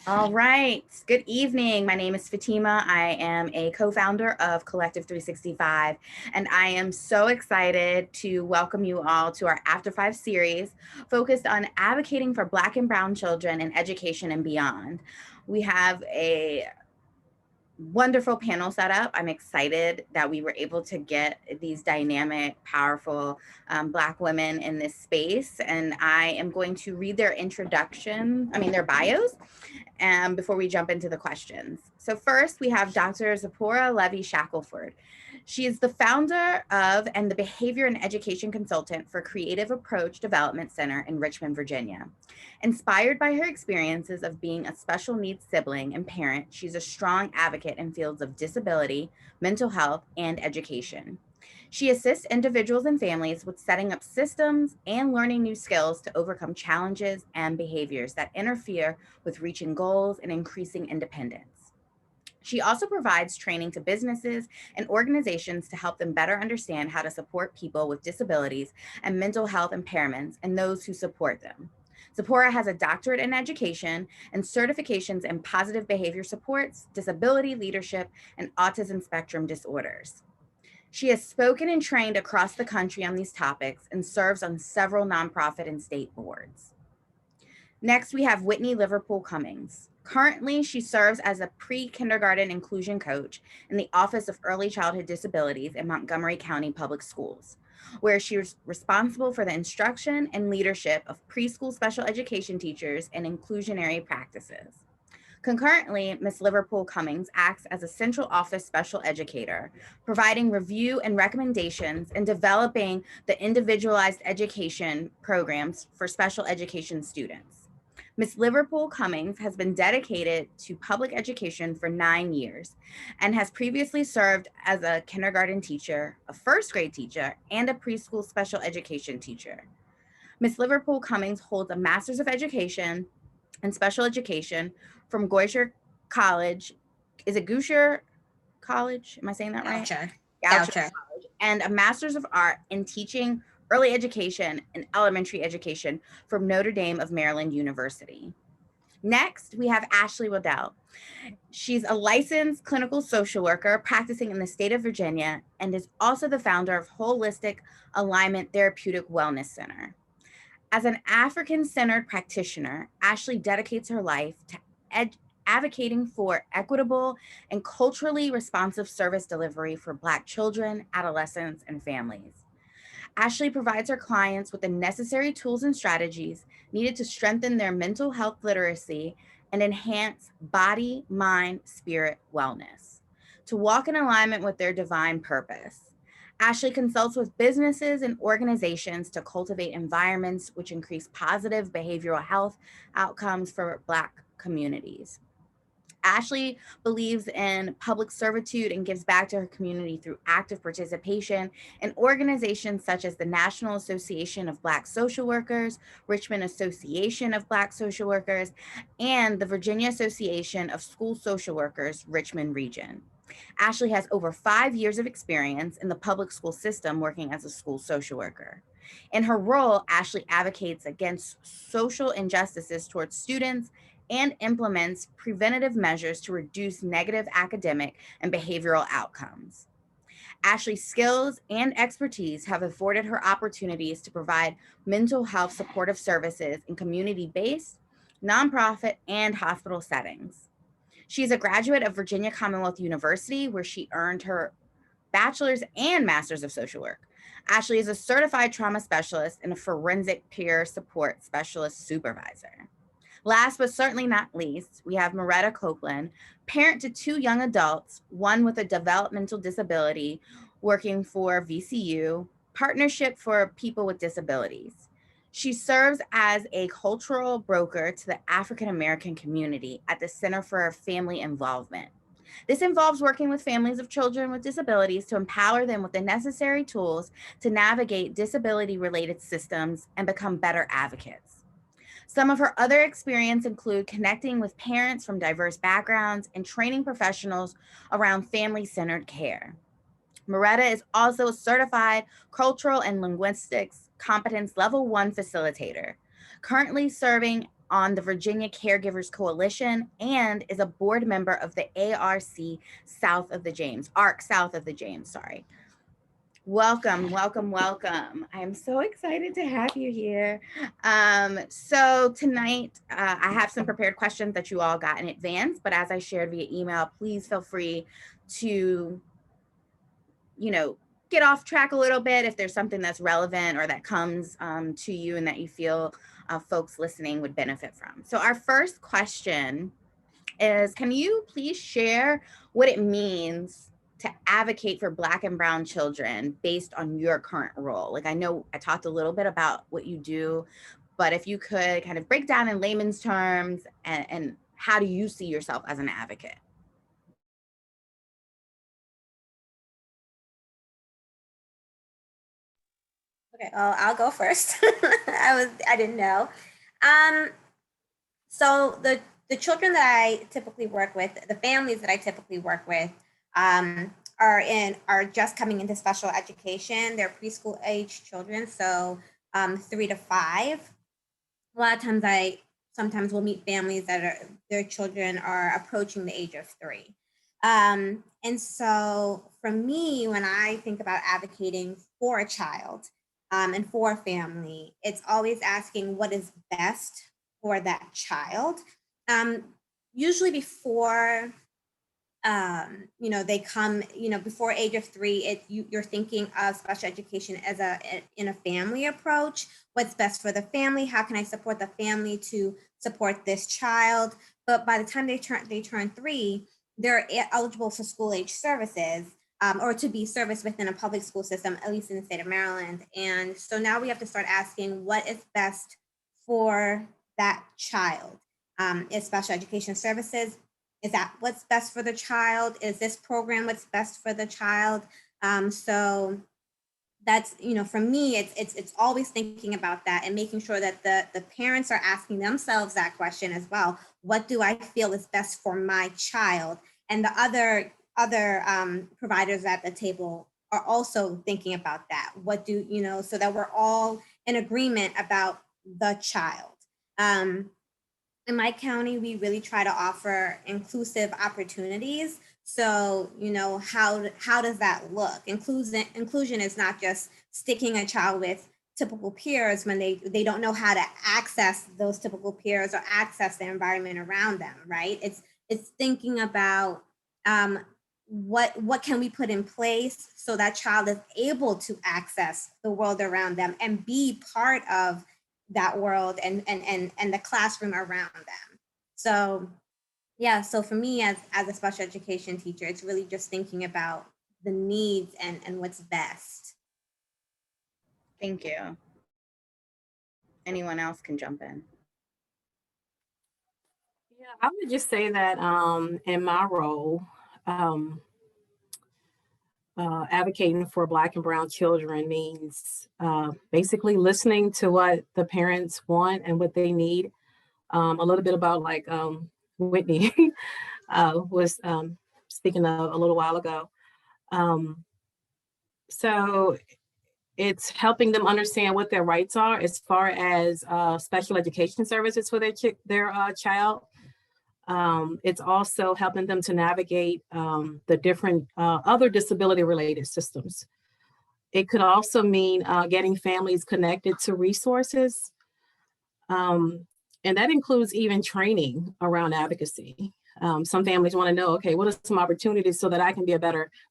All right. Good evening. My name is Fatima. I am a co-founder of Collective 365, and I am so excited to welcome you all to our After 5 series focused on advocating for Black and Brown children in education and beyond. We have a wonderful panel set up. I'm excited that we were able to get these dynamic, powerful Black women in this space. And I am going to read their their bios, before we jump into the questions. So first, we have Dr. Zipporah Levi-Shackleford. She is the founder of and the behavior and education consultant for Creative Approach Development Center in Richmond, Virginia. Inspired by her experiences of being a special needs sibling and parent, she's a strong advocate in fields of disability, mental health, and education. She assists individuals and families with setting up systems and learning new skills to overcome challenges and behaviors that interfere with reaching goals and increasing independence. She also provides training to businesses and organizations to help them better understand how to support people with disabilities and mental health impairments and those who support them. Zappora has a doctorate in education and certifications in positive behavior supports, disability leadership, and autism spectrum disorders. She has spoken and trained across the country on these topics and serves on several nonprofit and state boards. Next, we have Whitney Liverpool Cummings. Currently, she serves as a pre-kindergarten inclusion coach in the Office of Early Childhood Disabilities in Montgomery County Public Schools, where she is responsible for the instruction and leadership of preschool special education teachers and inclusionary practices. Concurrently, Ms. Liverpool Cummings acts as a central office special educator, providing review and recommendations and developing the individualized education programs for special education students. Ms. Liverpool Cummings has been dedicated to public education for 9 years and has previously served as a kindergarten teacher, a first grade teacher, and a preschool special education teacher. Ms. Liverpool Cummings holds a Master's of Education in Special Education from Goucher College. Is it Goucher College? Am I saying that right? Goucher College. And a Master's of Art in Teaching Early Education and Elementary Education from Notre Dame of Maryland University. Next, we have Ashley Waddell. She's a licensed clinical social worker practicing in the state of Virginia and is also the founder of Holistic Alignment Therapeutic Wellness Center. As an African-centered practitioner, Ashley dedicates her life to advocating for equitable and culturally responsive service delivery for Black children, adolescents, and families. Ashley provides her clients with the necessary tools and strategies needed to strengthen their mental health literacy and enhance body, mind, spirit wellness, to walk in alignment with their divine purpose. Ashley consults with businesses and organizations to cultivate environments which increase positive behavioral health outcomes for Black communities. Ashley believes in public servitude and gives back to her community through active participation in organizations such as the National Association of Black Social Workers, Richmond Association of Black Social Workers, and the Virginia Association of School Social Workers, Richmond Region. Ashley has over 5 years of experience in the public school system working as a school social worker. In her role, Ashley advocates against social injustices towards students and implements preventative measures to reduce negative academic and behavioral outcomes. Ashley's skills and expertise have afforded her opportunities to provide mental health supportive services in community-based, nonprofit, and hospital settings. She's a graduate of Virginia Commonwealth University, where she earned her bachelor's and master's of social work. Ashley is a certified trauma specialist and a forensic peer support specialist supervisor. Last but certainly not least, we have Moretta Copeland, parent to 2 young adults, one with a developmental disability, working for VCU, Partnership for People with Disabilities. She serves as a cultural broker to the African American community at the Center for Family Involvement. This involves working with families of children with disabilities to empower them with the necessary tools to navigate disability-related systems and become better advocates. Some of her other experience include connecting with parents from diverse backgrounds and training professionals around family-centered care. Moretta is also a certified cultural and linguistics competence level 1 facilitator, currently serving on the Virginia Caregivers Coalition and is a board member of the ARC South of the James, ARC South of the James, sorry. Welcome, welcome, welcome. I am so excited to have you here. So tonight, I have some prepared questions that you all got in advance, but as I shared via email, please feel free to, get off track a little bit if there's something that's relevant or that comes to you and that you feel folks listening would benefit from. So our first question is, can you please share what it means to advocate for Black and Brown children based on your current role? Like, I know I talked a little bit about what you do, but if you could kind of break down in layman's terms and how do you see yourself as an advocate? Okay, well, I'll go first. I didn't know. So the children that I typically work with, the families that I typically work with, are just coming into special education. They're preschool age children, so 3 to 5. A lot of times sometimes will meet families that their children are approaching the age of 3. And so for me, when I think about advocating for a child and for a family, it's always asking what is best for that child. Usually before they come, before age of 3, you're thinking of special education as in a family approach. What's best for the family? How can I support the family to support this child? But by the time they turn 3, they're eligible for school age services, or to be serviced within a public school system, at least in the state of Maryland. And so now we have to start asking what is best for that child. Is special education services, is that what's best for the child? Is this program what's best for the child? So that's, for me, it's always thinking about that and making sure that the parents are asking themselves that question as well. What do I feel is best for my child? And the other providers at the table are also thinking about that. So that we're all in agreement about the child. In my county, we really try to offer inclusive opportunities. So, how does that look? Inclusion is not just sticking a child with typical peers when they don't know how to access those typical peers or access the environment around them, right? It's thinking about what can we put in place so that child is able to access the world around them and be part of that world and the classroom around them. So yeah, so for me as a special education teacher, it's really just thinking about the needs and what's best. Thank you. Anyone else can jump in. Yeah, I would just say that in my role, advocating for Black and Brown children means basically listening to what the parents want and what they need. A little bit about like Whitney was speaking of a little while ago. So it's helping them understand what their rights are as far as special education services for their child. It's also helping them to navigate the different other disability-related systems. It could also mean getting families connected to resources. And that includes even training around advocacy. Some families want to know, okay, what are some opportunities so that I can be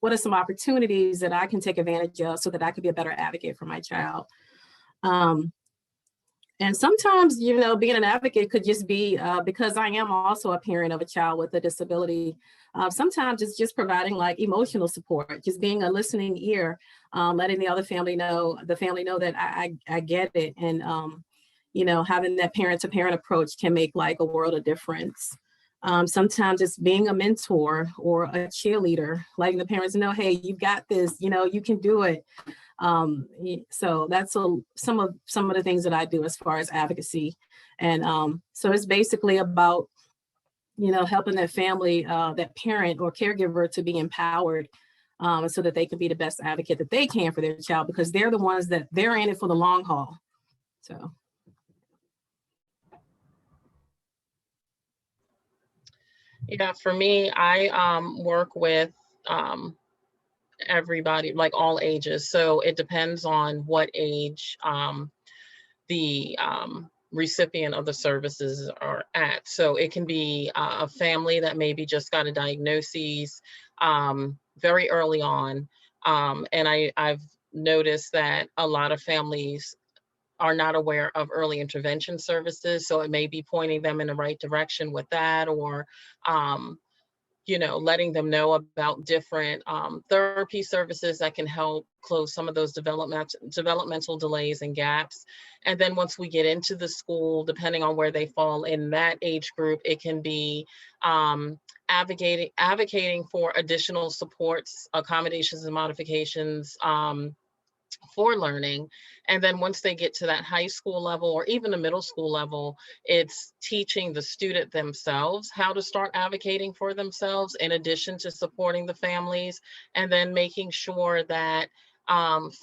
what are some opportunities that I can take advantage of so that I can be a better advocate for my child? And sometimes, being an advocate could just be because I am also a parent of a child with a disability. Sometimes it's just providing like emotional support, just being a listening ear, letting the family know that I get it. And, having that parent-to-parent approach can make like a world of difference. Sometimes it's being a mentor or a cheerleader, letting the parents know, hey, you got this, you can do it. So that's some of the things that I do as far as advocacy. And so it's basically about, helping that family, that parent or caregiver to be empowered so that they can be the best advocate that they can for their child, because they're the ones that they're in it for the long haul. So. Yeah, for me, I work with everybody, like all ages. So it depends on what age the recipient of the services are at. So it can be a family that maybe just got a diagnosis very early on. And I've noticed that a lot of families are not aware of early intervention services. So it may be pointing them in the right direction with that, or um, letting them know about different therapy services that can help close some of those developmental delays and gaps. And then once we get into the school, depending on where they fall in that age group, it can be advocating for additional supports, accommodations, and modifications for learning. And then once they get to that high school level or even the middle school level, it's teaching the student themselves how to start advocating for themselves in addition to supporting the families, and then making sure that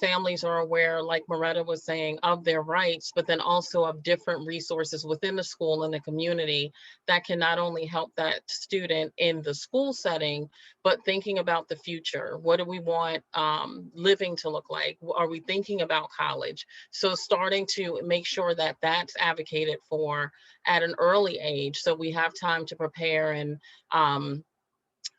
families are aware, like Moretta was saying, of their rights, but then also of different resources within the school and the community that can not only help that student in the school setting, but thinking about the future. What do we want living to look like? Are we thinking about college? So starting to make sure that that's advocated for at an early age, so we have time to prepare and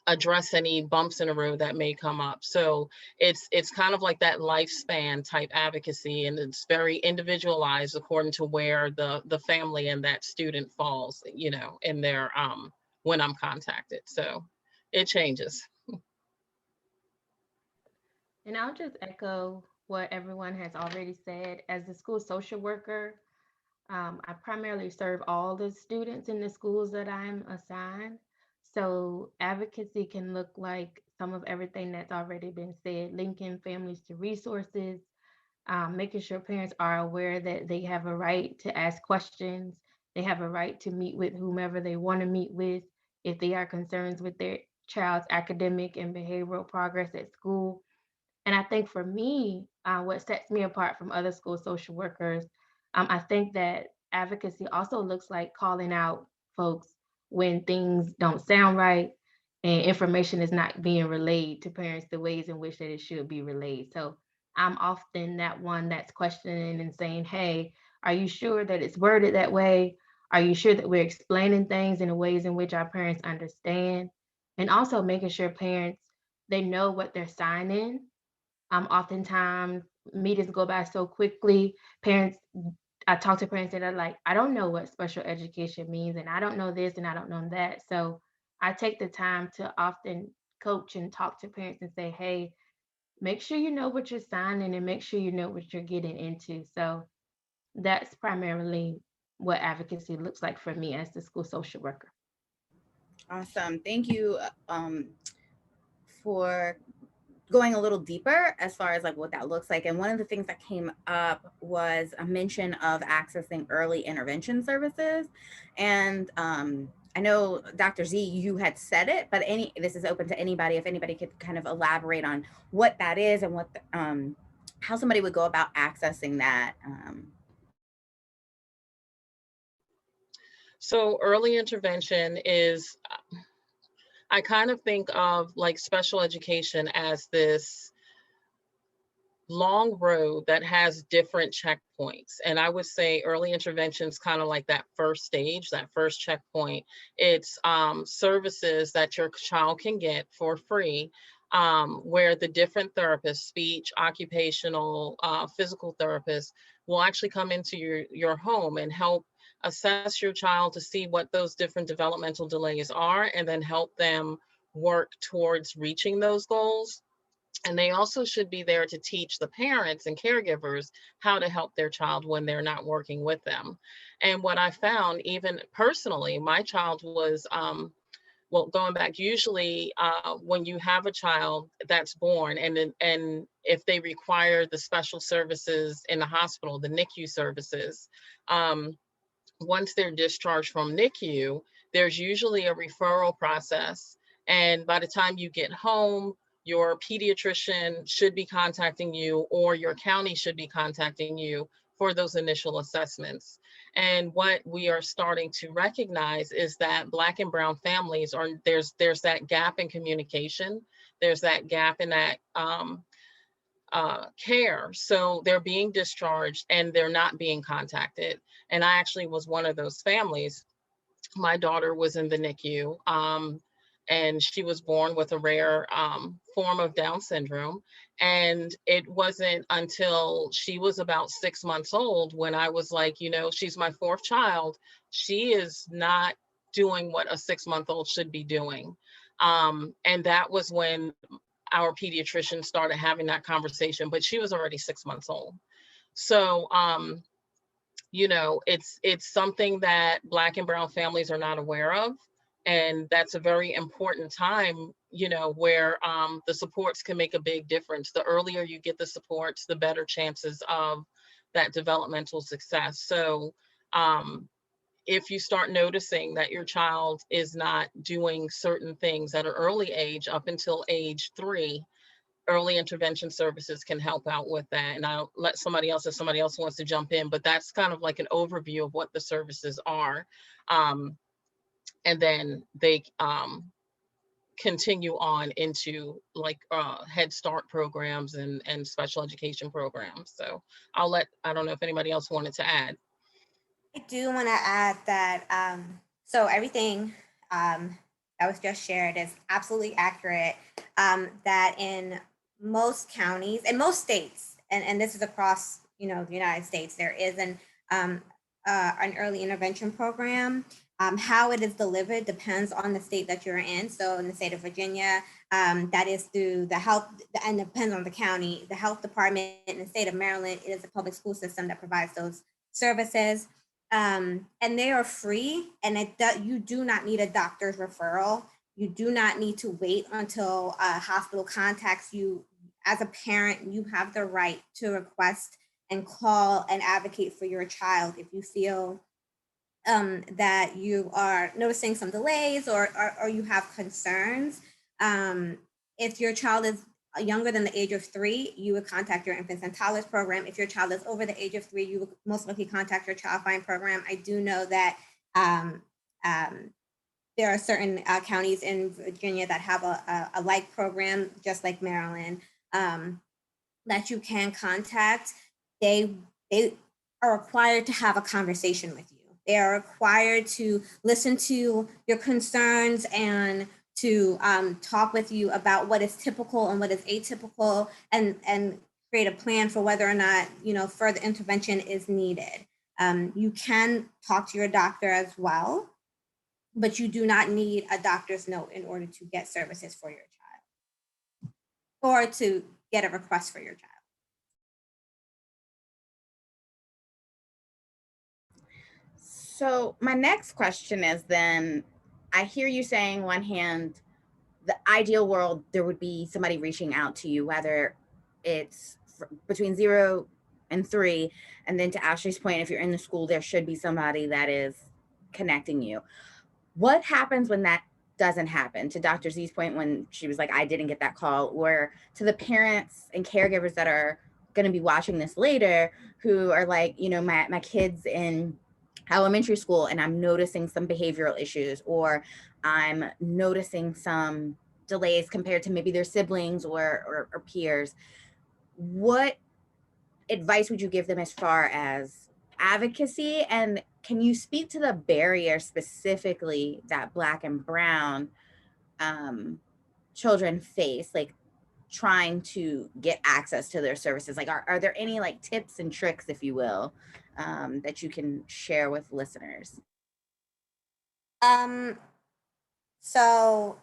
address any bumps in the road that may come up. So it's kind of like that lifespan type advocacy, and it's very individualized according to where the family and that student falls, in their when I'm contacted. So it changes. And I'll just echo what everyone has already said. As the school social worker, I primarily serve all the students in the schools that I'm assigned. So advocacy can look like some of everything that's already been said, linking families to resources, making sure parents are aware that they have a right to ask questions, they have a right to meet with whomever they want to meet with if they are concerned with their child's academic and behavioral progress at school. And I think for me, what sets me apart from other school social workers, I think that advocacy also looks like calling out folks when things don't sound right and information is not being relayed to parents the ways in which that it should be relayed. So I'm often that one that's questioning and saying, hey, are you sure that it's worded that way? Are you sure that we're explaining things in the ways in which our parents understand? And also making sure parents, they know what they're signing. Oftentimes meetings go by so quickly. Parents, I talk to parents that are like, I don't know what special education means, and I don't know this, and I don't know that. So I take the time to often coach and talk to parents and say, hey, make sure you know what you're signing and make sure you know what you're getting into. So that's primarily what advocacy looks like for me as the school social worker. Awesome. Thank you for going a little deeper as far as like what that looks like. And one of the things that came up was a mention of accessing early intervention services. And I know Dr. Z, you had said it, but this is open to anybody. If anybody could kind of elaborate on what that is and what how somebody would go about accessing that. So early intervention is, I kind of think of like special education as this long road that has different checkpoints. And I would say early intervention is kind of like that first stage, that first checkpoint. It's services that your child can get for free, where the different therapists, speech, occupational, physical therapists, will actually come into your home and help assess your child to see what those different developmental delays are, and then help them work towards reaching those goals. And they also should be there to teach the parents and caregivers how to help their child when they're not working with them. And what I found, even personally, my child was, well, going back, usually when you have a child that's born, and if they require the special services in the hospital, the NICU services, once they're discharged from NICU, there's usually a referral process. And by the time you get home, your pediatrician should be contacting you, or your county should be contacting you for those initial assessments. And what we are starting to recognize is that Black and brown families are, there's that gap in communication. There's that gap in that care. So they're being discharged and they're not being contacted. And I actually was one of those families. My daughter was in the NICU, and she was born with a rare form of Down syndrome. And it wasn't until she was about 6 months old when I was like, you know, she's my fourth child. She is not doing what a 6-month-old should be doing. And that was when our pediatrician started having that conversation, but she was already 6 months old. So, you know, it's something that Black and brown families are not aware of. And that's a very important time, you know, where the supports can make a big difference. The earlier you get the supports, the better chances of that developmental success. So if you start noticing that your child is not doing certain things at an early age up until age 3, early intervention services can help out with that. And I'll let somebody else, if somebody else wants to jump in, but that's kind of like an overview of what the services are. And then they continue on into like Head Start programs and special education programs. So I don't know if anybody else wanted to add. I do want to add that, so everything that was just shared is absolutely accurate, that in most counties, in most states, and this is across, you know, the United States, there is an early intervention program. How it is delivered depends on the state that you're in. So in the state of Virginia, that is through the health, and depends on the county, the health department. In the state of Maryland, it is the public school system that provides those services. And they are free, and you do not need a doctor's referral. You do not need to wait until a hospital contacts you. As a parent, you have the right to request and call and advocate for your child if you feel that you are noticing some delays or you have concerns. If your child is younger than the age of 3, you would contact your infants and toddlers program. If your child is over the age of 3, you would most likely contact your child find program. I do know that there are certain counties in Virginia that have a like program, just like Maryland, that you can contact. They are required to have a conversation with you. They are required to listen to your concerns and to talk with you about what is typical and what is atypical, and create a plan for whether or not, you know, further intervention is needed. You can talk to your doctor as well, but you do not need a doctor's note in order to get services for your child or to get a request for your child. So my next question is then, I hear you saying one hand, the ideal world, there would be somebody reaching out to you, whether it's between 0 and 3. And then to Ashley's point, if you're in the school, there should be somebody that is connecting you. What happens when that doesn't happen? To Dr. Z's point, when she was like, I didn't get that call, or to the parents and caregivers that are going to be watching this later, who are like, you know, my kid's in elementary school and I'm noticing some behavioral issues, or I'm noticing some delays compared to maybe their siblings or peers. What advice would you give them as far as advocacy? And can you speak to the barrier specifically that Black and brown children face, like trying to get access to their services? Like, are there any like tips and tricks, if you will, that you can share with listeners? So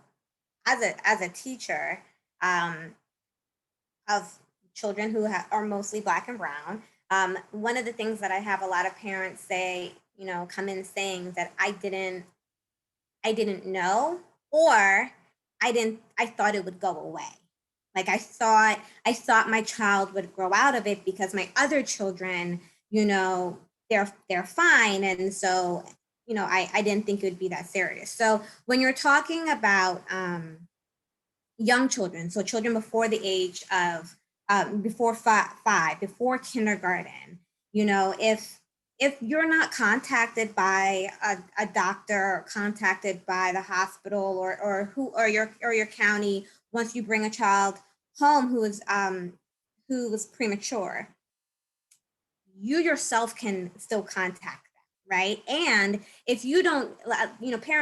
as a teacher of children who are mostly Black and brown, one of the things that I have a lot of parents say, you know, come in saying that I didn't know, or I thought it would go away. Like I thought my child would grow out of it because my other children, you know, they're fine. And so, you know, I didn't think it would be that serious. So when you're talking about young children, so children before the age of before five, before kindergarten, You know, if you're not contacted by a doctor or contacted by the hospital or your county once you bring a child home who was premature, you yourself can still contact them, right? And if you don't,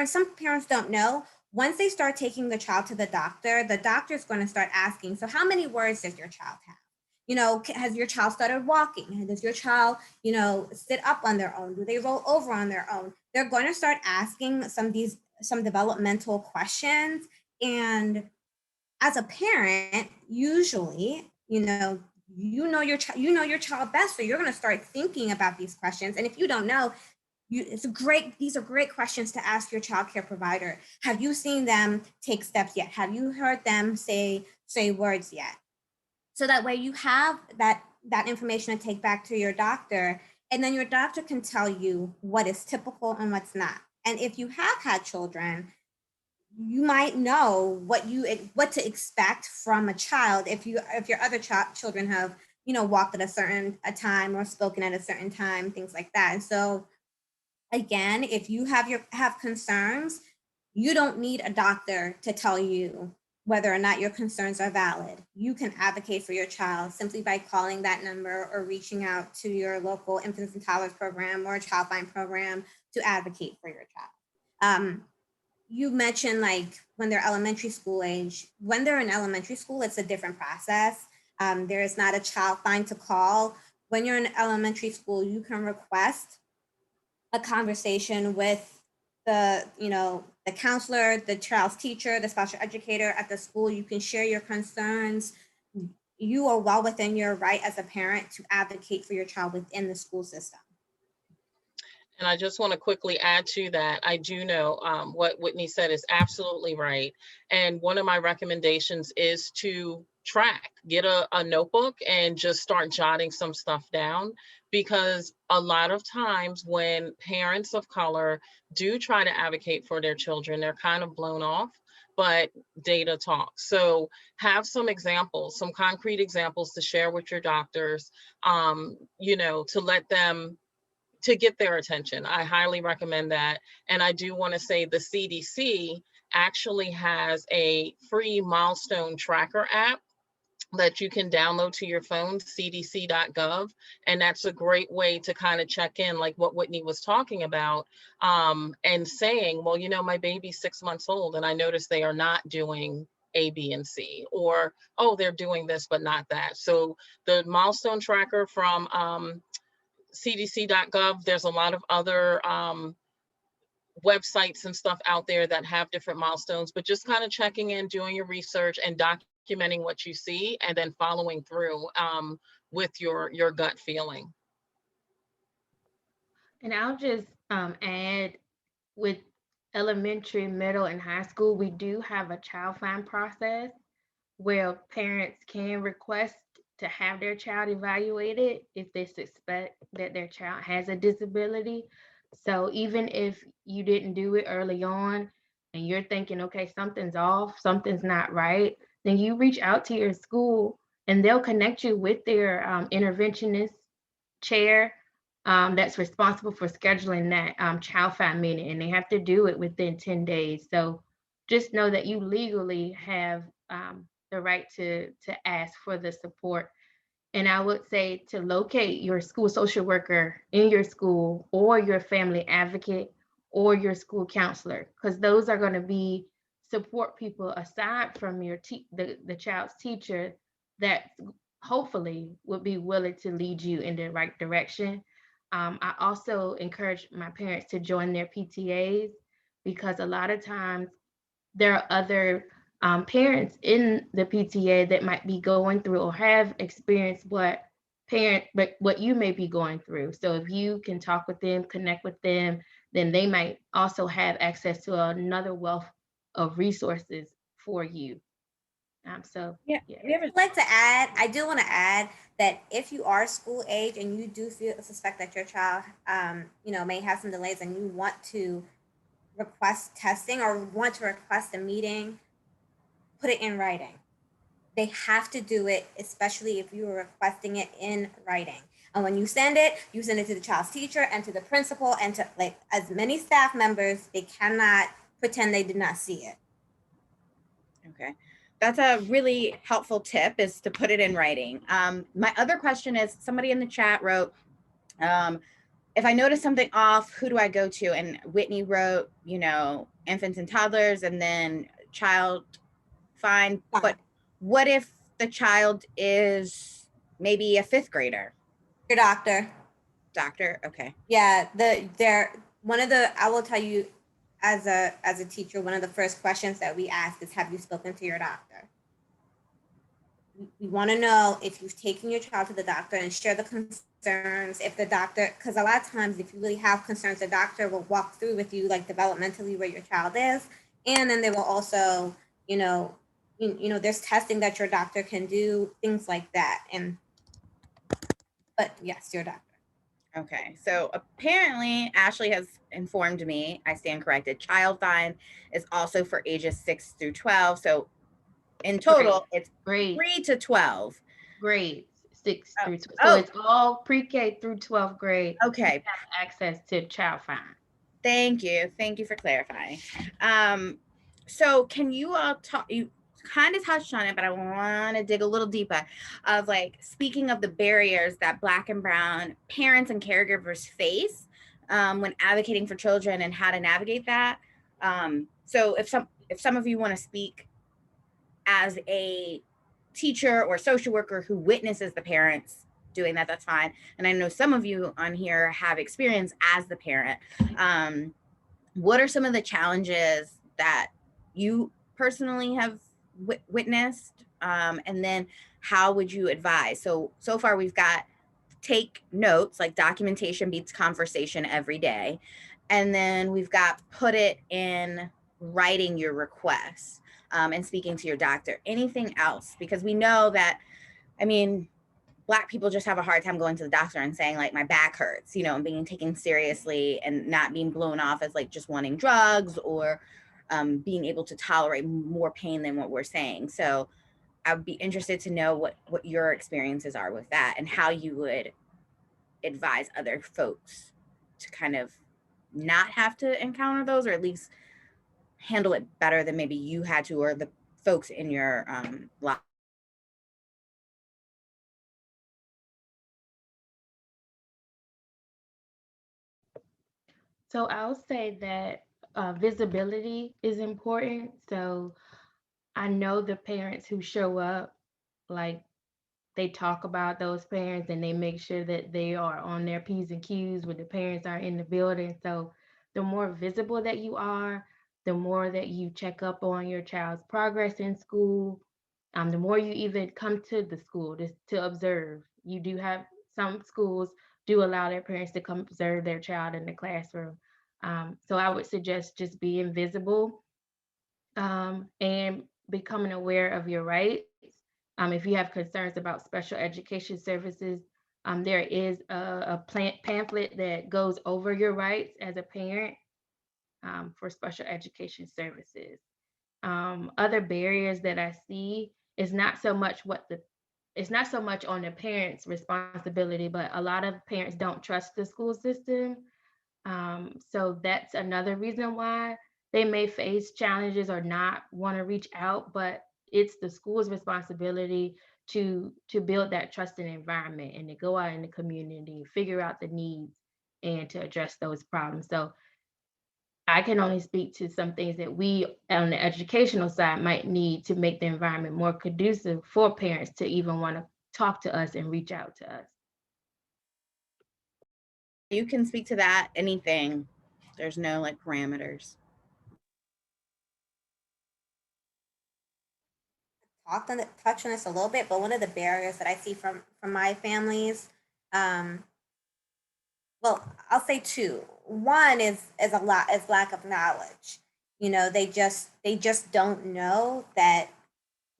some parents don't know, once they start taking the child to the doctor is going to start asking, so how many words does your child have? You know, has your child started walking? Does your child, sit up on their own? Do they roll over on their own? They're going to start asking some developmental questions. And as a parent, usually, you know your child best, so you're going to start thinking about these questions. And if you don't know, these are great questions to ask your child care provider. Have you seen them take steps yet? Have you heard them say words yet? So that way you have that information to take back to your doctor, and then your doctor can tell you what is typical and what's not. And if you have had children, you might know what to expect from a child if your other children have walked at a time or spoken at a certain time, things like that. And so again, if you have concerns, you don't need a doctor to tell you whether or not your concerns are valid. You can advocate for your child simply by calling that number or reaching out to your local infants and toddlers program or a child line program to advocate for your child. You mentioned like when they're elementary school age. When they're in elementary school, it's a different process. There is not a child line to call. When you're in elementary school, you can request a conversation with the counselor, the child's teacher, the special educator at the school. You can share your concerns. You are well within your right as a parent to advocate for your child within the school system. And I just want to quickly add to that. I do know what Whitney said is absolutely right. And one of my recommendations is to get a notebook and just start jotting some stuff down, because a lot of times when parents of color do try to advocate for their children, they're kind of blown off, but data talks. So have some examples, some concrete examples to share with your doctors, to let them, to get their attention. I highly recommend that. And I do want to say the CDC actually has a free milestone tracker app that you can download to your phone, cdc.gov. And that's a great way to kind of check in, like what Whitney was talking about, and saying, well, my baby's 6 months old and I noticed they are not doing A, B, and C, or, oh, they're doing this, but not that. So the milestone tracker from cdc.gov, there's a lot of other websites and stuff out there that have different milestones, but just kind of checking in, doing your research and documenting what you see, and then following through with your gut feeling. And I'll just add, with elementary, middle, and high school, we do have a child find process where parents can request to have their child evaluated if they suspect that their child has a disability. So even if you didn't do it early on and you're thinking, okay, something's off, something's not right, then you reach out to your school and they'll connect you with their interventionist chair that's responsible for scheduling that child find meeting, and they have to do it within 10 days. So just know that you legally have the right to ask for the support. And I would say to locate your school social worker in your school, or your family advocate, or your school counselor, because those are going to be support people aside from your the child's teacher that hopefully would be willing to lead you in the right direction. I also encourage my parents to join their PTAs, because a lot of times there are other parents in the PTA that might be going through or have experienced what you may be going through. So if you can talk with them, connect with them, then they might also have access to another wealth of resources for you. Yeah. I do want to add that if you are school age and you do suspect that your child, may have some delays, and you want to request testing or want to request a meeting, put it in writing. They have to do it, especially if you are requesting it in writing. And when you send it to the child's teacher and to the principal and to like as many staff members. They cannot pretend they did not see it. Okay. That's a really helpful tip, is to put it in writing. My other question is, somebody in the chat wrote, if I notice something off, who do I go to? And Whitney wrote, infants and toddlers, and then child, fine. But what if the child is maybe a 5th grader? Your doctor. Doctor, okay. Yeah, I will tell you, as a teacher, one of the first questions that we ask is, have you spoken to your doctor? We want to know if you've taken your child to the doctor and share the concerns. If the doctor, because a lot of times if you really have concerns, the doctor will walk through with you like developmentally where your child is. And then they will also, there's testing that your doctor can do, things like that. But yes, your doctor. Okay, so apparently Ashley has informed me, I stand corrected, child fine is also for ages 6 through 12. So in total, it's Great. 3 to 12. Grades 6 through 12. So it's all pre-K through 12th grade. Okay. You have access to child fine. Thank you. Thank you for clarifying. So can you all talk, you kind of touched on it, but I want to dig a little deeper of like, speaking of the barriers that Black and Brown parents and caregivers face when advocating for children and how to navigate that. So if some of you want to speak as a teacher or social worker who witnesses the parents doing that, that's fine. And I know some of you on here have experience as the parent. What are some of the challenges that you personally have witnessed? And then how would you advise? So far we've got take notes, like documentation beats conversation every day. And then we've got put it in writing your requests and speaking to your doctor. Anything else? Because we know that, Black people just have a hard time going to the doctor and saying like, my back hurts, and being taken seriously and not being blown off as like just wanting drugs or being able to tolerate more pain than what we're saying. So I would be interested to know what your experiences are with that and how you would advise other folks to kind of not have to encounter those, or at least handle it better than maybe you had to, or the folks in your life. So I'll say that visibility is important. So I know the parents who show up, like they talk about those parents and they make sure that they are on their P's and Q's when the parents are in the building. So the more visible that you are, the more that you check up on your child's progress in school, the more you even come to the school to observe. You do have some schools do allow their parents to come observe their child in the classroom. So I would suggest just being visible and becoming aware of your rights. If you have concerns about special education services, there is a pamphlet that goes over your rights as a parent for special education services. Other barriers that I see is not so much it's not so much on the parents' responsibility, but a lot of parents don't trust the school system. So that's another reason why they may face challenges or not want to reach out, but it's the school's responsibility to build that trusting environment and to go out in the community, figure out the needs and to address those problems. So I can only speak to some things that we on the educational side might need to make the environment more conducive for parents to even want to talk to us and reach out to us. You can speak to that, anything. There's no like parameters. Touch on this a little bit, but one of the barriers that I see from my families, well, I'll say two. One is lack of knowledge. They just don't know that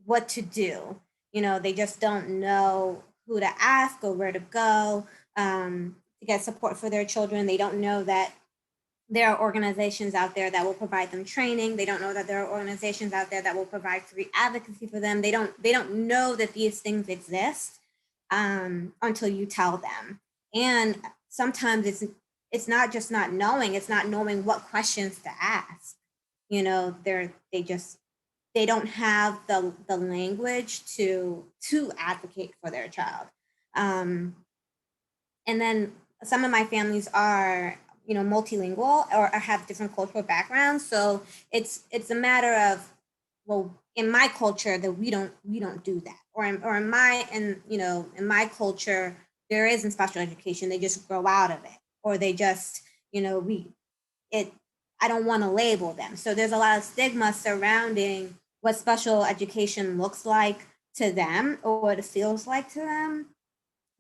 what to do. They just don't know who to ask or where to go to get support for their children. They don't know that there are organizations out there that will provide them training. They don't know that there are organizations out there that will provide free advocacy for them. They don't know that these things exist. until you tell them. And sometimes it's not just not knowing, it's not knowing what questions to ask. You know, they don't have the language to advocate for their child. And then some of my families are, you know, multilingual or have different cultural backgrounds. So it's a matter of, well, in my culture that we don't do that, or in my culture there isn't special education, they just grow out of it, or they just, you know, I don't want to label them. So there's a lot of stigma surrounding what special education looks like to them or what it feels like to them.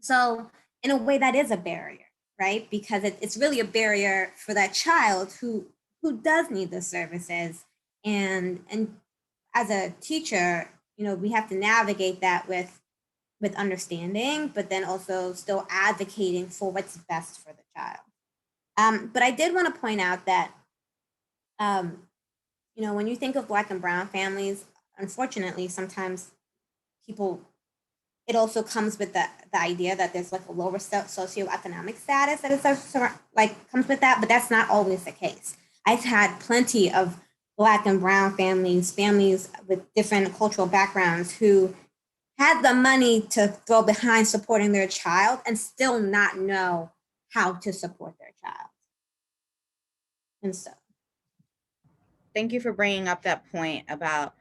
So in a way that is a barrier, right? Because it's really a barrier for that child who does need the services. And as a teacher, you know, we have to navigate that with understanding, but then also still advocating for what's best for the child. But I did want to point out that, you know, when you think of Black and Brown families, unfortunately, sometimes it also comes with the idea that there's like a lower socioeconomic status that is like comes with that, but that's not always the case. I've had plenty of Black and Brown families with different cultural backgrounds who had the money to throw behind supporting their child and still not know how to support their child. And so. Thank you for bringing up that point about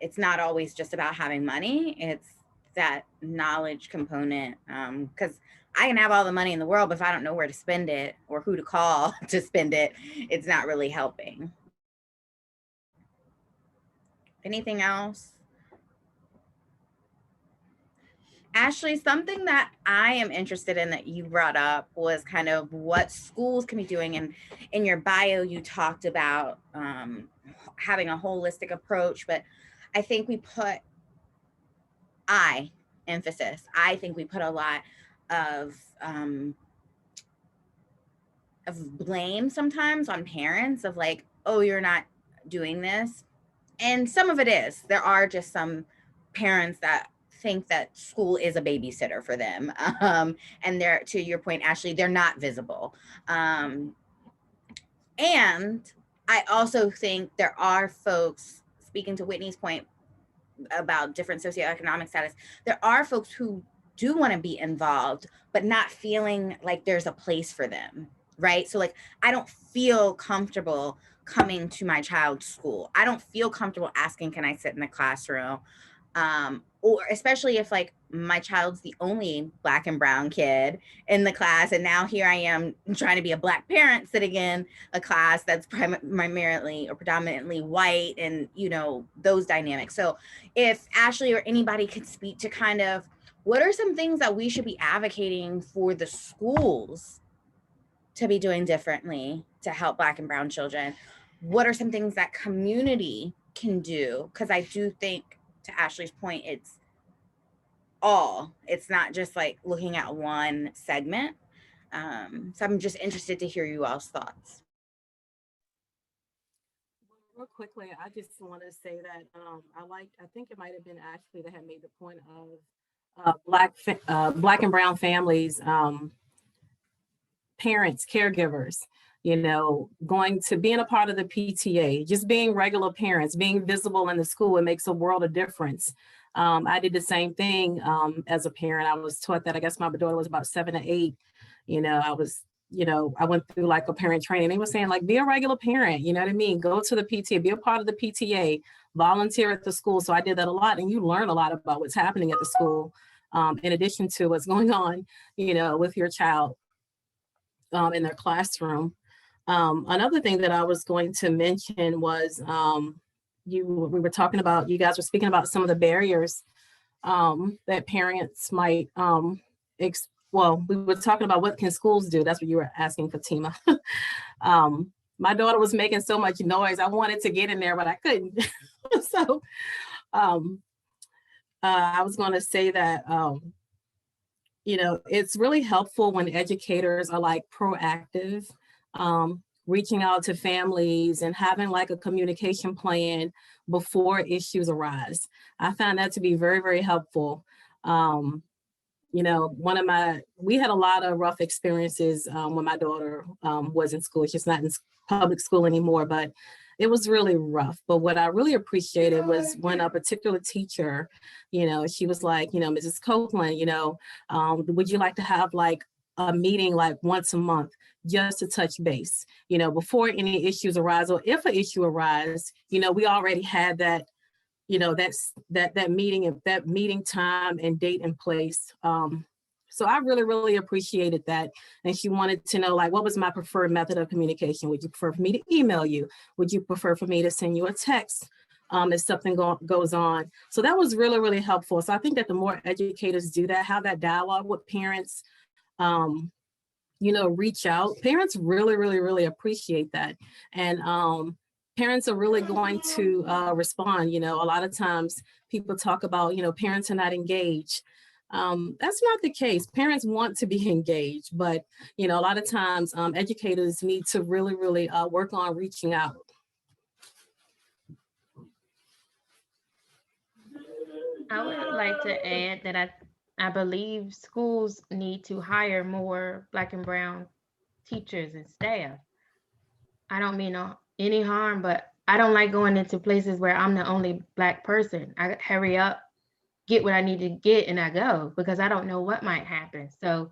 it's not always just about having money. It's that knowledge component. Because I can have all the money in the world, but if I don't know where to spend it or who to call to spend it, it's not really helping. Anything else? Ashley, something that I am interested in that you brought up was kind of what schools can be doing. And in your bio, you talked about having a holistic approach, but I think I think we put a lot of blame sometimes on parents of like, oh, you're not doing this. And some of it is. There are just some parents that think that school is a babysitter for them. And they're, to your point, Ashley, they're not visible. And I also think there are folks, speaking to Whitney's point about different socioeconomic status, there are folks who do want to be involved, but not feeling like there's a place for them, right? So like, I don't feel comfortable coming to my child's school. I don't feel comfortable asking, can I sit in the classroom? Or especially if like my child's the only Black and Brown kid in the class, and now here I am trying to be a Black parent sitting in a class that's primarily or predominantly white, and you know, those dynamics. So if Ashley or anybody could speak to kind of what are some things that we should be advocating for the schools to be doing differently to help Black and Brown children? What are some things that community can do? Because I do think, to Ashley's point, it's not just like looking at one segment. So I'm just interested to hear you all's thoughts. Real quickly, I just want to say that I think it might have been Ashley that had made the point of Black and Brown families, parents, caregivers, you know, going to being a part of the PTA, just being regular parents, being visible in the school, it makes a world of difference. I did the same thing as a parent. I was taught that, I guess my daughter was about 7 or 8. You know, I went through like a parent training. They were saying like, be a regular parent, you know what I mean? Go to the PTA, be a part of the PTA, volunteer at the school. So I did that a lot, and you learn a lot about what's happening at the school, in addition to what's going on, you know, with your child in their classroom. Another thing that I was going to mention was we guys were speaking about some of the barriers that parents might, we were talking about what can schools do. That's what you were asking, Fatima. My daughter was making so much noise. I wanted to get in there, but I couldn't. So I was going to say that, you know, it's really helpful when educators are like proactive, reaching out to families and having like a communication plan before issues arise. I found that to be very, very helpful. you know, we had a lot of rough experiences when my daughter was in school. She's not in public school anymore, but it was really rough. But what I really appreciated was when a particular teacher, you know, she was like, you know, Mrs. Copeland, you know, would you like to have like a meeting like once a month just to touch base, you know, before any issues arise, or if an issue arises, you know, we already had that, you know, that meeting time and date in place. So I really appreciated that. And she wanted to know, like, what was my preferred method of communication? Would you prefer for me to email you? Would you prefer for me to send you a text if something goes on? So that was really helpful. So I think that the more educators do that, have that dialogue with parents, you know, reach out. Parents really appreciate that. And parents are really going to respond. You know, a lot of times people talk about, you know, parents are not engaged. That's not the case. Parents want to be engaged, but, you know, a lot of times educators need to really work on reaching out. I would like to add that I believe schools need to hire more Black and Brown teachers and staff. I don't mean any harm, but I don't like going into places where I'm the only Black person. I hurry up, get what I need to get, and I go because I don't know what might happen. So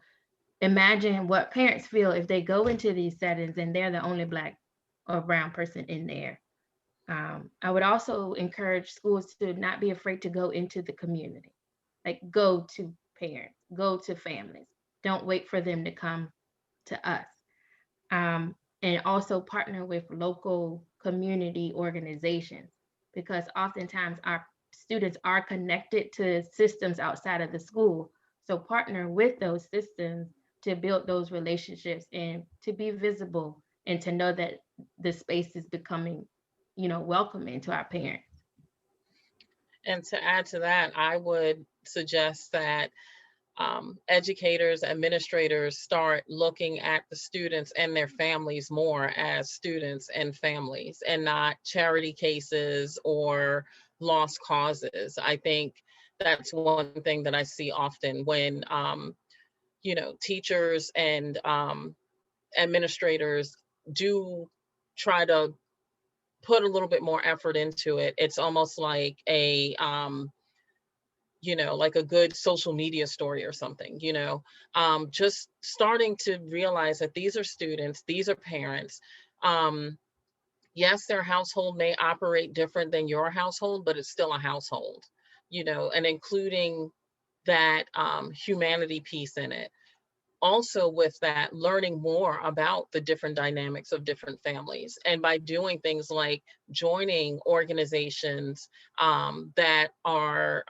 imagine what parents feel if they go into these settings and they're the only Black or brown person in there. I would also encourage schools to not be afraid to go into the community, like go to parents, go to families. Don't wait for them to come to us. And also partner with local community organizations, because oftentimes our students are connected to systems outside of the school. So partner with those systems to build those relationships and to be visible and to know that the space is becoming, you know, welcoming to our parents. And to add to that, I would suggest that educators, administrators start looking at the students and their families more as students and families, and not charity cases or lost causes. I think that's one thing that I see often when, you know, teachers and administrators do try to put a little bit more effort into it. It's almost like a you know, like a good social media story or something, you know, just starting to realize that these are students, these are parents. Yes, their household may operate different than your household, but it's still a household, you know, and including that humanity piece in it. Also with that, learning more about the different dynamics of different families. And by doing things like joining organizations that are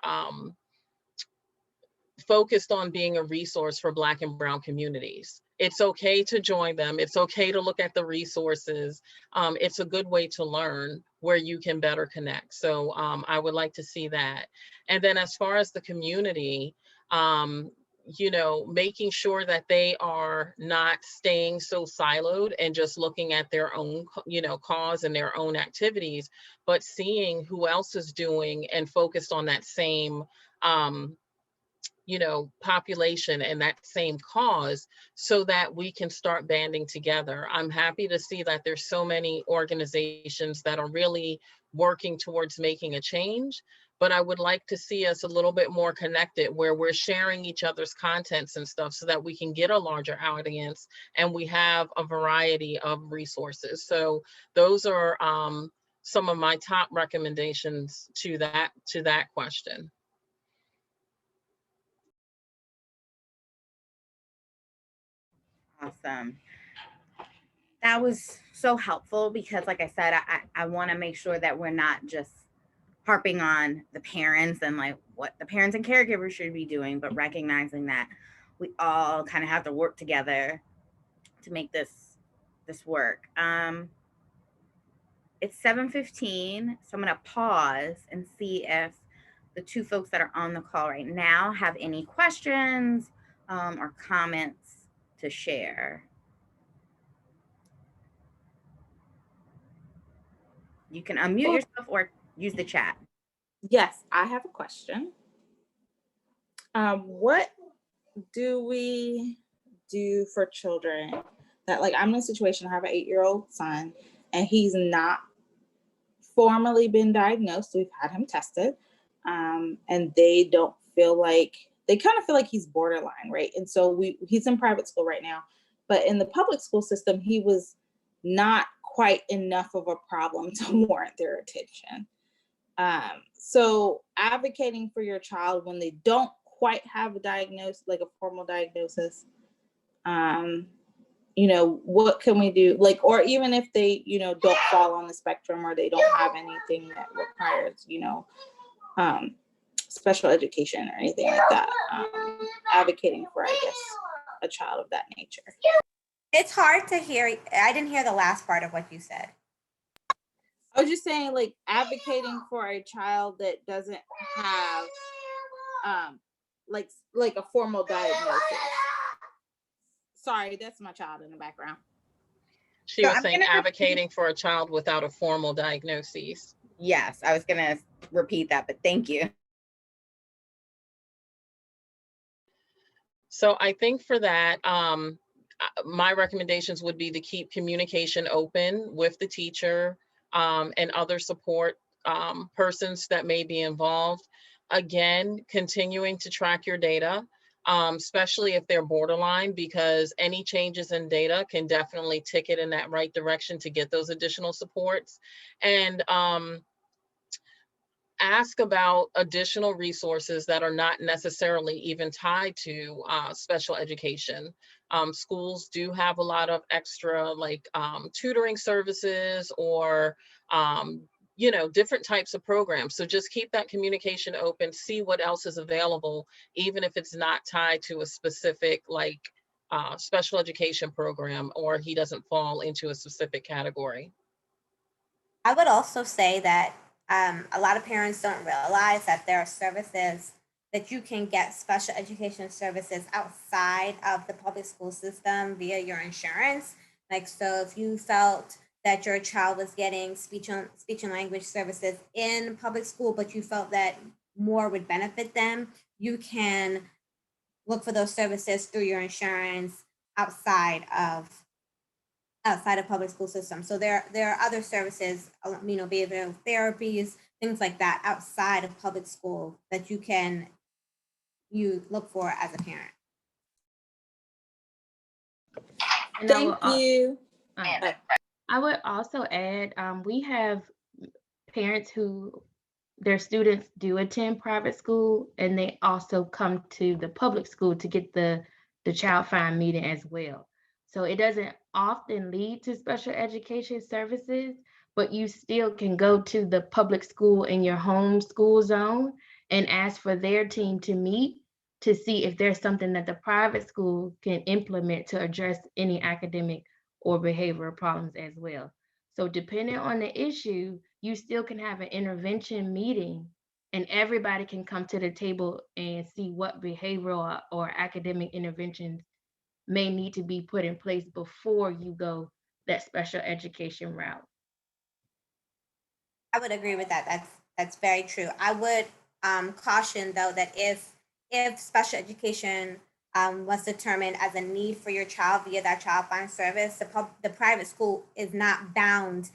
focused on being a resource for Black and Brown communities. It's okay to join them. It's okay to look at the resources. It's a good way to learn where you can better connect. So I would like to see that. And then as far as the community, you know, making sure that they are not staying so siloed and just looking at their own, you know, cause and their own activities, but seeing who else is doing and focused on that same you know, population and that same cause, so that we can start banding together. I'm happy to see that there's so many organizations that are really working towards making a change, but I would like to see us a little bit more connected, where we're sharing each other's contents and stuff so that we can get a larger audience and we have a variety of resources. So those are some of my top recommendations to that question. Awesome. That was so helpful because, like I said, I want to make sure that we're not just harping on the parents and like what the parents and caregivers should be doing, but recognizing that we all kind of have to work together to make this work. It's 7:15, so I'm gonna pause and see if the two folks that are on the call right now have any questions or comments to share. You can unmute yourself or use the chat. Yes, I have a question. What do we do for children that, like, I'm in a situation, I have an 8-year-old son, and he's not formally been diagnosed. We've had him tested, and they don't feel like, they kind of feel like he's borderline, right? And so he's in private school right now, but in the public school system, he was not quite enough of a problem to warrant their attention. So advocating for your child when they don't quite have a diagnosis, like a formal diagnosis, you know, what can we do? Like, or even if they, you know, don't fall on the spectrum, or they don't have anything that requires, you know, special education or anything like that. Advocating for, I guess, a child of that nature. It's hard to hear. I didn't hear the last part of what you said. I was just saying, like, advocating for a child that doesn't have like a formal diagnosis. Sorry, that's my child in the background. She was saying advocating for a child without a formal diagnosis. Yes, I was gonna repeat that, but thank you. So I think for that, my recommendations would be to keep communication open with the teacher and other support persons that may be involved. Again, continuing to track your data, especially if they're borderline, because any changes in data can definitely tick it in that right direction to get those additional supports. And ask about additional resources that are not necessarily even tied to special education. Schools do have a lot of extra, like tutoring services or you know, different types of programs. So just keep that communication open, see what else is available, even if it's not tied to a specific, like special education program, or he doesn't fall into a specific category. I would also say that a lot of parents don't realize that there are services that you can get, special education services outside of the public school system via your insurance. Like, so if you felt that your child was getting speech and language services in public school, but you felt that more would benefit them, you can look for those services through your insurance outside of public school system. So there are other services, you know, behavioral therapies, things like that outside of public school that you look for as a parent. And Thank you. I would also add, we have parents who their students do attend private school, and they also come to the public school to get the child find meeting as well. So it doesn't often lead to special education services, but you still can go to the public school in your home school zone and ask for their team to meet to see if there's something that the private school can implement to address any academic or behavioral problems as well. So depending on the issue, you still can have an intervention meeting and everybody can come to the table and see what behavioral or academic interventions may need to be put in place before you go that special education route. I would agree with that. That's very true. I would caution though that if special education was determined as a need for your child via that child find service, the private school is not bound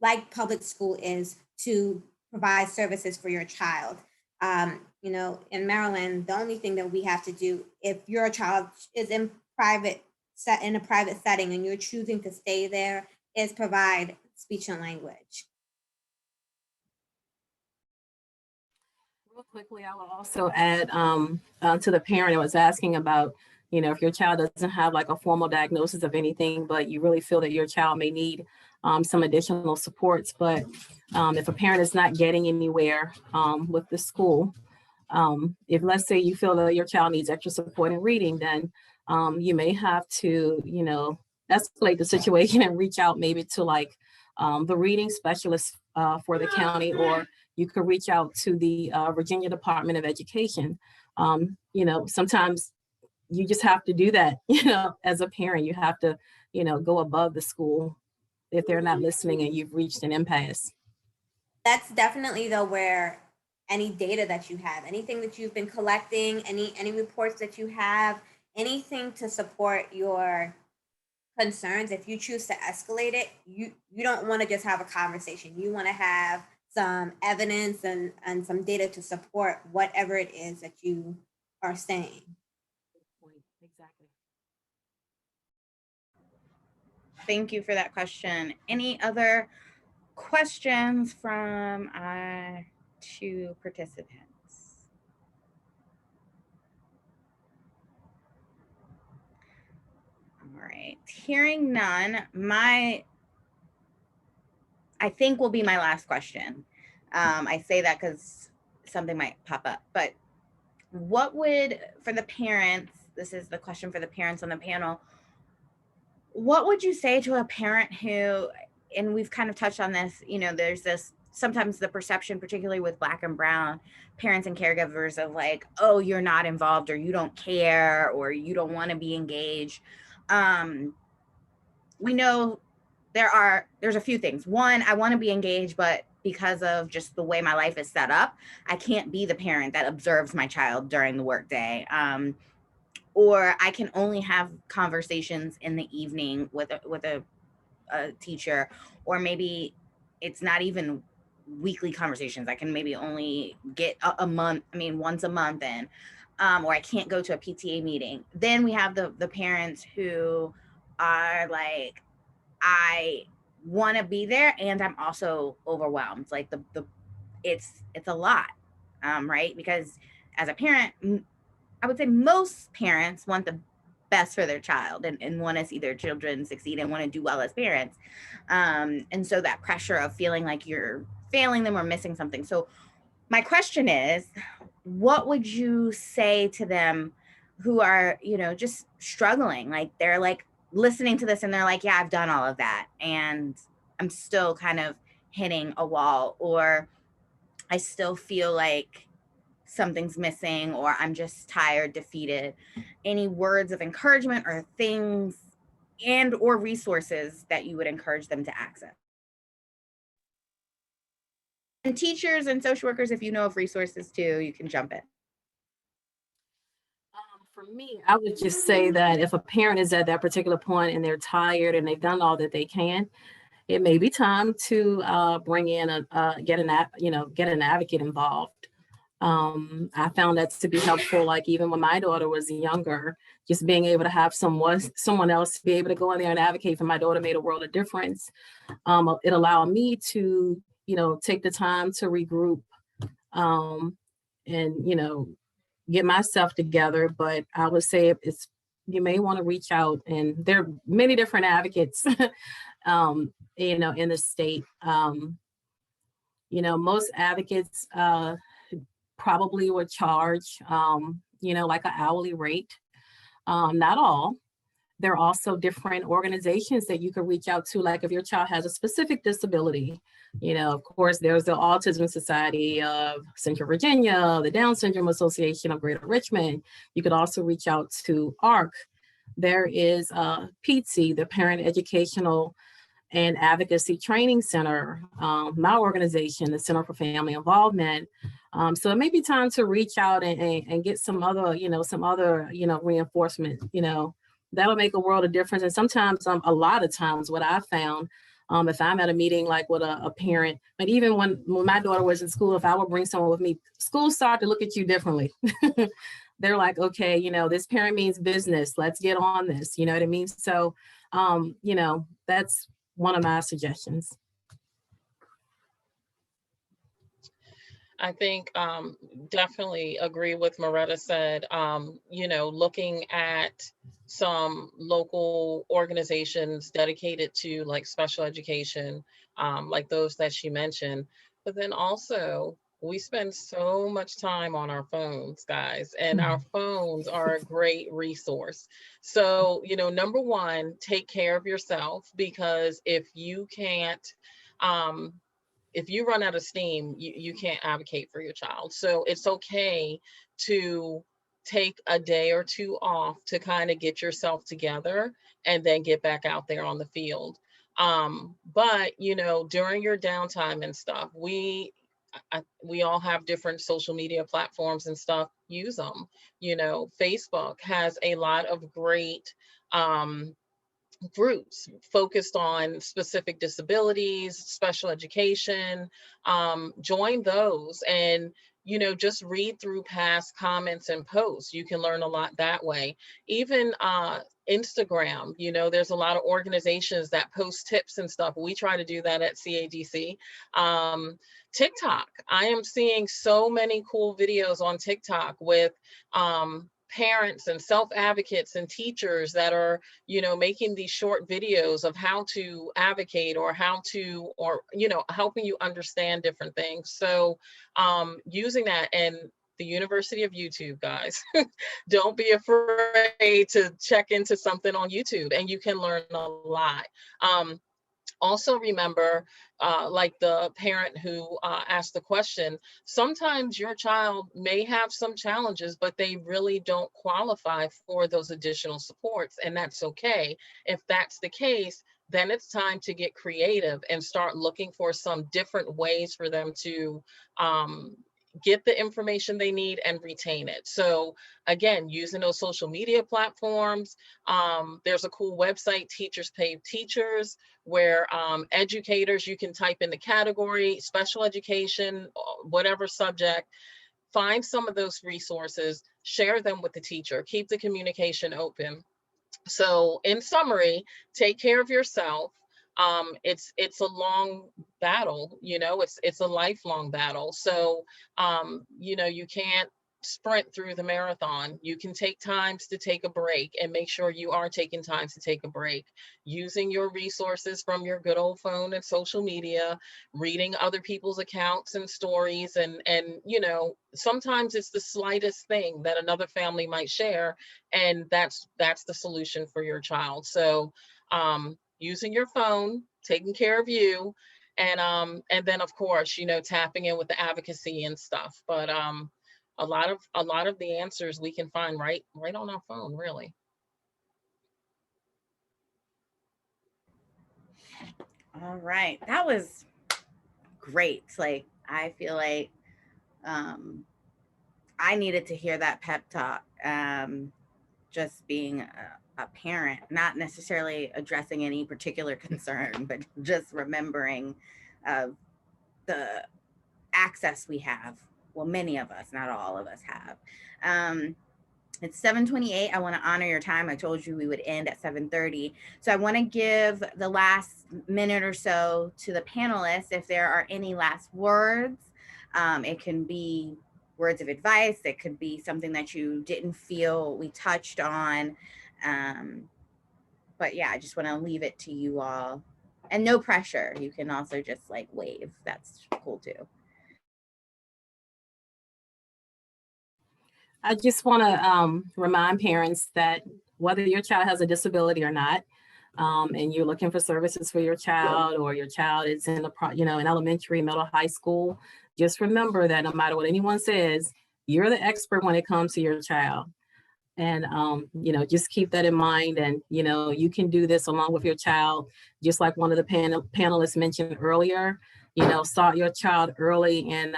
like public school is to provide services for your child. You know, in Maryland, the only thing that we have to do if your child is in a private setting and you're choosing to stay there is provide speech and language. Real quickly, I will also add to the parent that was asking about, you know, if your child doesn't have like a formal diagnosis of anything, but you really feel that your child may need some additional supports. But if a parent is not getting anywhere with the school, if let's say you feel that your child needs extra support in reading, then you may have to, you know, escalate the situation and reach out maybe to like the reading specialist for the county, or you could reach out to the Virginia Department of Education. You know, sometimes you just have to do that, you know, as a parent, you have to, you know, go above the school if they're not listening and you've reached an impasse. That's definitely though where any data that you have, anything that you've been collecting, any reports that you have, anything to support your concerns. If you choose to escalate it, you don't want to just have a conversation. You want to have some evidence and some data to support whatever it is that you are saying. Exactly. Thank you for that question. Any other questions from our two participants? All right, hearing none, I think will be my last question. I say that because something might pop up, but what would, for the parents, this is the question for the parents on the panel, what would you say to a parent who, and we've kind of touched on this, you know, there's this, sometimes the perception, particularly with Black and Brown parents and caregivers, of like, oh, you're not involved, or you don't care, or you don't want to be engaged. We know there's a few things. One, I want to be engaged, but because of just the way my life is set up, I can't be the parent that observes my child during the workday. Or I can only have conversations in the evening with a teacher, or maybe it's not even weekly conversations. I can maybe only get a month, once a month in, or I can't go to a PTA meeting. Then we have the parents who are like, I want to be there and I'm also overwhelmed. Like it's a lot, right? Because as a parent, I would say most parents want the best for their child and want to see their children succeed and want to do well as parents. And so that pressure of feeling like you're failing them or missing something. So my question is, what would you say to them who are, you know, just struggling? Like they're like listening to this and they're like, yeah, I've done all of that and I'm still kind of hitting a wall, or I still feel like something's missing, or I'm just tired, defeated. Any words of encouragement or things and or resources that you would encourage them to access? And teachers and social workers, if you know of resources too, you can jump in. For me, I would just say that if a parent is at that particular point and they're tired and they've done all that they can, it may be time to bring in get an advocate involved. I found that to be helpful. Like even when my daughter was younger, just being able to have someone else be able to go in there and advocate for my daughter made a world of difference. It allowed me to, take the time to regroup and get myself together. But I would say you may want to reach out, and there are many different advocates, in the state. Most advocates probably would charge, like an hourly rate. Not all. There are also different organizations that you can reach out to, like if your child has a specific disability. Of course, there's the Autism Society of Central Virginia, the Down Syndrome Association of Greater Richmond. You could also reach out to ARC. There is PTSI, the Parent Educational and Advocacy Training Center, my organization, the Center for Family Involvement. So it may be time to reach out and get some other reinforcement. That'll make a world of difference. And sometimes, a lot of times, what I found, if I'm at a meeting like with a parent, but even when my daughter was in school, if I would bring someone with me, schools start to look at you differently. They're like, okay, this parent means business. Let's get on this. You know what I mean? So, that's one of my suggestions. I think definitely agree with Moretta said, looking at some local organizations dedicated to like special education, like those that she mentioned. But then also we spend so much time on our phones, guys, and our phones are a great resource. So, number one, take care of yourself, because if you can't, if you run out of steam, you can't advocate for your child. So it's okay to take a day or two off to kind of get yourself together and then get back out there on the field. But, during your downtime and stuff, we we all have different social media platforms and stuff. Use them. You know, Facebook has a lot of great groups focused on specific disabilities, special education. Join those, and you know, just read through past comments and posts. You can learn a lot that way. Even Instagram, you know, there's a lot of organizations that post tips and stuff. We try to do that at CADC. TikTok, I am seeing so many cool videos on TikTok with parents and self-advocates and teachers that are, you know, making these short videos of how to advocate, or how to, or, you know, helping you understand different things. So using that, and the University of YouTube, guys, don't be afraid to check into something on YouTube, and you can learn a lot. Also remember, like the parent who asked the question, sometimes your child may have some challenges, but they really don't qualify for those additional supports, and that's okay. If that's the case, then it's time to get creative and start looking for some different ways for them to get the information they need and retain it. So again, using those social media platforms, there's a cool website, Teachers Pay Teachers, where educators, you can type in the category, special education, whatever subject, find some of those resources, share them with the teacher, keep the communication open. So in summary, take care of yourself. It's a long battle, you know, it's a lifelong battle. So you know, you can't sprint through the marathon. You can take times to take a break, and make sure you are taking times to take a break, using your resources from your good old phone and social media, reading other people's accounts and stories, and you know, sometimes it's the slightest thing that another family might share, and that's the solution for your child. So using your phone, taking care of you, and then of course, you know, tapping in with the advocacy and stuff. But a lot of the answers we can find right on our phone, really. All right. That was great. Like, I feel like I needed to hear that pep talk. Just being a parent, not necessarily addressing any particular concern, but just remembering the access we have. Well, many of us, not all of us have. It's 7:28. I want to honor your time. I told you we would end at 7:30. So I want to give the last minute or so to the panelists if there are any last words. It can be words of advice. It could be something that you didn't feel we touched on. But yeah, I just want to leave it to you all. And no pressure. You can also just like wave. That's cool too. I just want to remind parents that whether your child has a disability or not, and you're looking for services for your child, or your child is in in elementary, middle, high school, just remember that no matter what anyone says, you're the expert when it comes to your child. And, you know, just keep that in mind. And, you know, you can do this along with your child, just like one of the panelists mentioned earlier, you know, start your child early and,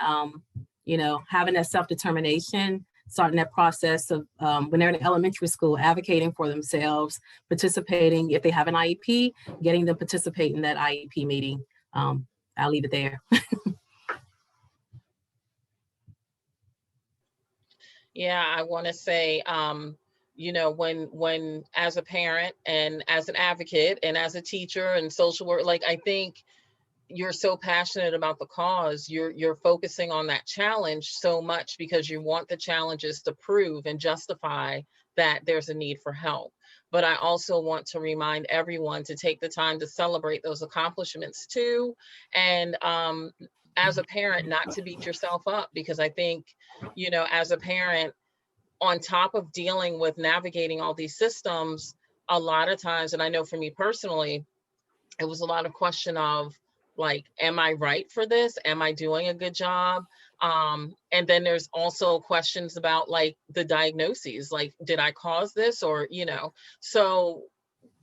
you know, having that self-determination, starting that process of when they're in elementary school, advocating for themselves, participating, if they have an IEP, getting them participate in that IEP meeting. I'll leave it there. Yeah, I want to say, you know, when as a parent and as an advocate and as a teacher and social work, like, I think you're so passionate about the cause, you're focusing on that challenge so much because you want the challenges to prove and justify that there's a need for help. But I also want to remind everyone to take the time to celebrate those accomplishments too. And as a parent, not to beat yourself up, because I think, you know, as a parent, on top of dealing with navigating all these systems, a lot of times, and I know for me personally, it was a lot of question of like, am I right for this? Am I doing a good job? And then there's also questions about like the diagnoses, like, did I cause this? Or, you know, so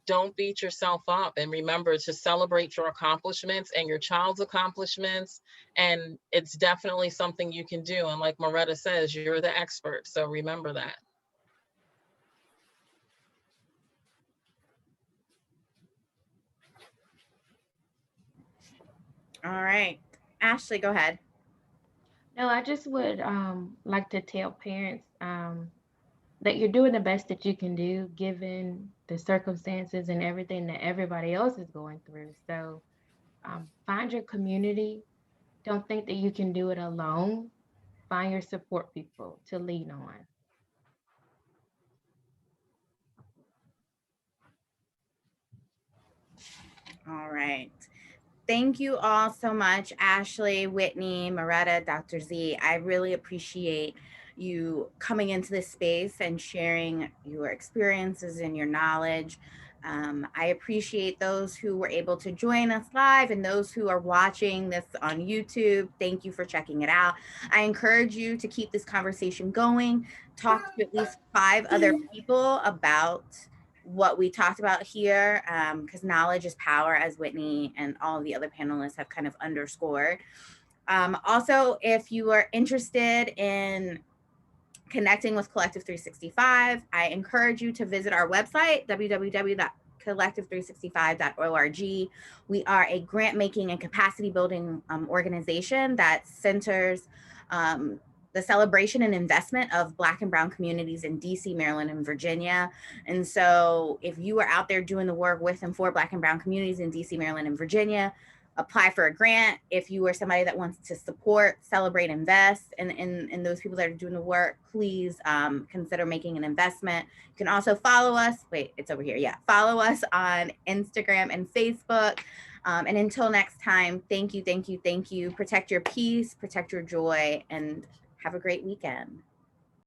don't beat yourself up, and remember to celebrate your accomplishments and your child's accomplishments. And it's definitely something you can do. And like Moretta says, you're the expert. So remember that. All right. Ashley, go ahead. No, I just would like to tell parents that you're doing the best that you can do given the circumstances and everything that everybody else is going through. So find your community. Don't think that you can do it alone. Find your support people to lean on. All right. Thank you all so much, Ashley, Whitney, Moretta, Dr. Z. I really appreciate you coming into this space and sharing your experiences and your knowledge. I appreciate those who were able to join us live and those who are watching this on YouTube. Thank you for checking it out. I encourage you to keep this conversation going. Talk to at least 5 other people about what we talked about here, because knowledge is power, as Whitney and all of the other panelists have kind of underscored. Also, if you are interested in connecting with Collective 365, I encourage you to visit our website, www.collective365.org. We are a grant making and capacity building organization that centers the celebration and investment of Black and Brown communities in DC, Maryland, and Virginia. And so if you are out there doing the work with and for Black and Brown communities in DC, Maryland, and Virginia, apply for a grant. If you are somebody that wants to support, celebrate, invest in those people that are doing the work, please consider making an investment. You can also follow us. Wait, it's over here. Yeah, follow us on Instagram and Facebook. And until next time, thank you, thank you, thank you. Protect your peace, protect your joy, and have a great weekend.